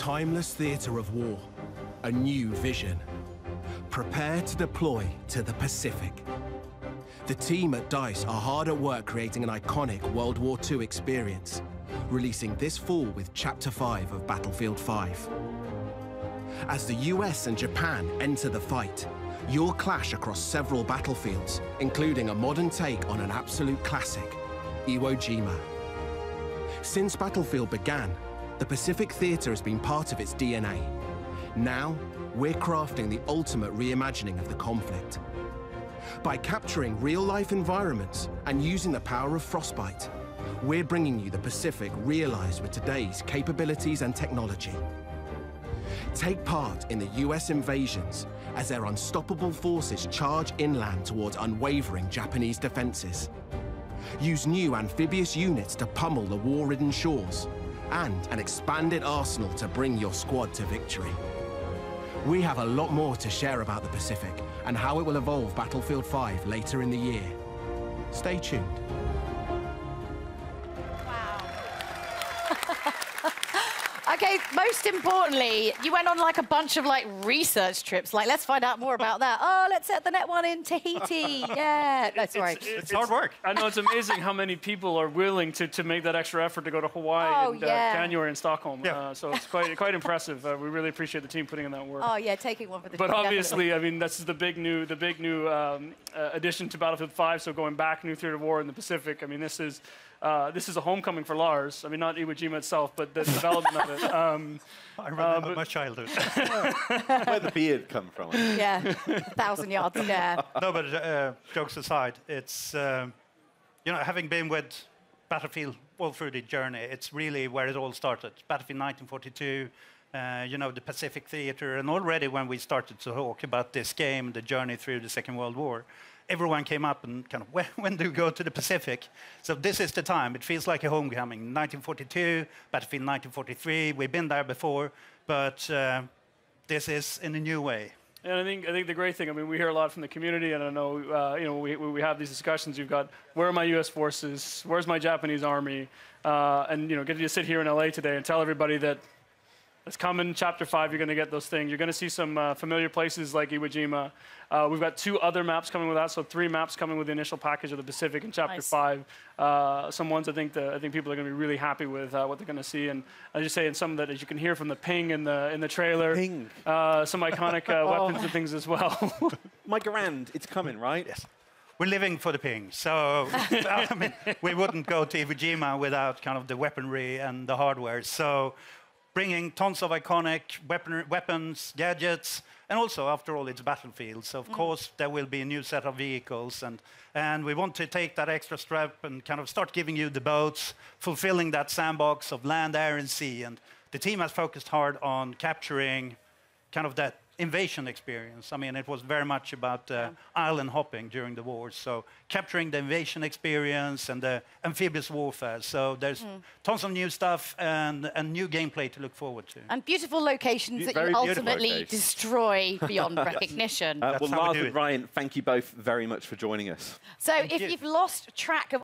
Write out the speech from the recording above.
timeless theatre of war, a new vision. Prepare to deploy to the Pacific. The team at DICE are hard at work creating an iconic World War II experience, releasing this fall with Chapter 5 of Battlefield 5. As the US and Japan enter the fight, you'll clash across several battlefields, including a modern take on an absolute classic, Iwo Jima. Since Battlefield began, the Pacific theatre has been part of its DNA. Now, we're crafting the ultimate reimagining of the conflict. By capturing real-life environments and using the power of Frostbite, we're bringing you the Pacific realized with today's capabilities and technology. Take part in the US invasions as their unstoppable forces charge inland towards unwavering Japanese defenses. Use new amphibious units to pummel the war-ridden shores, and an expanded arsenal to bring your squad to victory. We have a lot more to share about the Pacific and how it will evolve Battlefield 5 later in the year. Stay tuned. Okay, most importantly, you went on like a bunch of like research trips. Like, let's find out more about that. Oh, let's set the net one in Tahiti. Yeah. No, sorry. It's hard work. I know, it's amazing how many people are willing to make that extra effort to go to Hawaii in January in Stockholm. Yeah. So it's quite impressive. We really appreciate the team putting in that work. Oh yeah, taking one for the team. But obviously, I mean, this is the big new addition to Battlefield 5. So going back, new theater of war in the Pacific. I mean, this is a homecoming for Lars. I mean, not Iwo Jima itself, but the development of it. I remember my childhood. Where the beard come from? Yeah, 1,000 yards in there. No, but jokes aside, it's you know, having been with Battlefield all through the journey, it's really where it all started. Battlefield 1942, you know, the Pacific theater, and already when we started to talk about this game, the journey through the Second World War, everyone came up and kind of, when do we go to the Pacific? So this is the time. It feels like a homecoming. 1942, Battlefield 1943. We've been there before, but this is in a new way. And I think the great thing, I mean, we hear a lot from the community, and I know, you know, we have these discussions. You've got, where are my U.S. forces? Where's my Japanese army? And you know, get to sit here in LA today and tell everybody that it's coming. Chapter 5, you're going to get those things. You're going to see some familiar places like Iwo Jima. We've got 2 other maps coming with that, so 3 maps coming with the initial package of the Pacific in Chapter 5. Some ones I think people are going to be really happy with what they're going to see. And I just say, in some of that, as you can hear from the ping in the trailer, some iconic weapons and things as well. My Garand, it's coming, right? Yes. We're living for the ping, so I mean, we wouldn't go to Iwo Jima without kind of the weaponry and the hardware. So bringing tons of iconic weapons, gadgets, and also, after all, it's Battlefield. So, of course, there will be a new set of vehicles, and we want to take that extra step and kind of start giving you the boats, fulfilling that sandbox of land, air, and sea. And the team has focused hard on capturing kind of that invasion experience. I mean, it was very much about island hopping during the war. So capturing the invasion experience and the amphibious warfare. So there's tons of new stuff and new gameplay to look forward to. And beautiful locations that you ultimately destroy beyond recognition. Well, Lars and Ryan, thank you both very much for joining us. So if you've lost track of